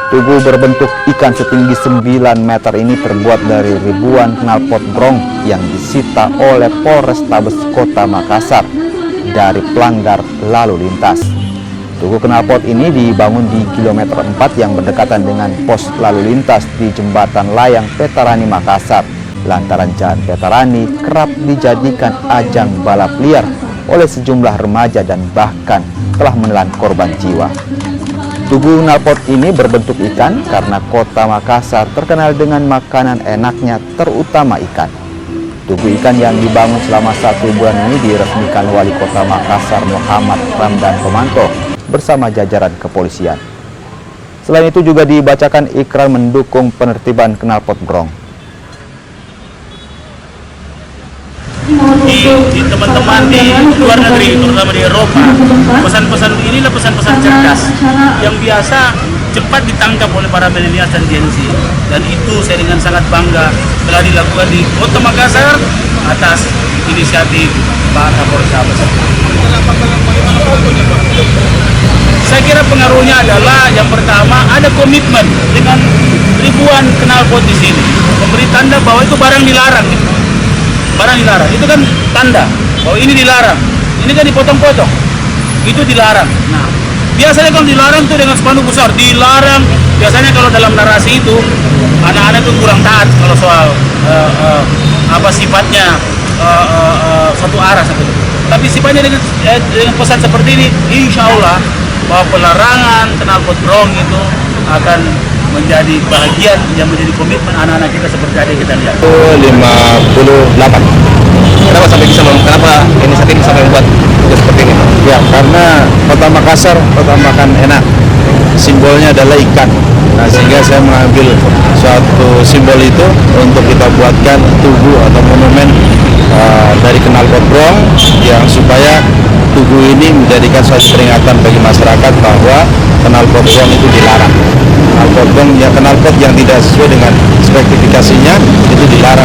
Tugu berbentuk ikan setinggi 9 meter ini terbuat dari ribuan knalpot brong yang disita oleh Polrestabes Kota Makassar dari pelanggar lalu lintas. Tugu knalpot ini dibangun di kilometer 4 yang berdekatan dengan pos lalu lintas di Jembatan Layang Petarani Makassar, lantaran Jalan Petarani kerap dijadikan ajang balap liar oleh sejumlah remaja dan bahkan telah menelan korban jiwa. Tugu knalpot ini berbentuk ikan karena Kota Makassar terkenal dengan makanan enaknya, terutama ikan. Tugu ikan yang dibangun selama 1 bulan ini diresmikan Wali Kota Makassar Muhammad Ramdan Pomanto bersama jajaran kepolisian. Selain itu juga dibacakan ikrar mendukung penertiban knalpot brong. Di teman-teman di luar negeri, terutama di Eropa, pesan-pesan inilah pesan-pesan cerdas yang biasa cepat ditangkap oleh para milenial dan Gen Z, dan itu saya dengan sangat bangga telah dilakukan di Kota Makassar atas inisiatif Pak Kapolres. Saya kira pengaruhnya adalah yang pertama ada komitmen dengan ribuan knalpot di sini, memberi tanda bahwa itu barang dilarang. Barang dilarang, itu kan tanda bahwa ini dilarang. Ini kan dipotong-potong, itu dilarang. Nah, biasanya kalau dilarang itu dengan spanduk besar, dilarang. Biasanya kalau dalam narasi itu anak-anak itu kurang taat kalau soal apa sifatnya satu arah seperti itu. Tapi sifatnya dengan pesan seperti ini, insya Allah bahwa pelarangan knalpot brong itu akan menjadi bagian yang menjadi komitmen anak-anak kita seperti tadi kita lihat. 58. Kenapa sampai bisa kenapa inisiatif ini sampai membuat seperti ini? Ya, karena Kota Makassar kota makan enak. Simbolnya adalah ikan. Nah, sehingga saya mengambil suatu simbol itu untuk kita buatkan tugu atau monumen dari knalpot brong yang supaya tugu ini menjadikan suatu peringatan bagi masyarakat bahwa knalpot brong itu dilarang. Knalpot yang tidak sesuai dengan spesifikasinya itu dilarang.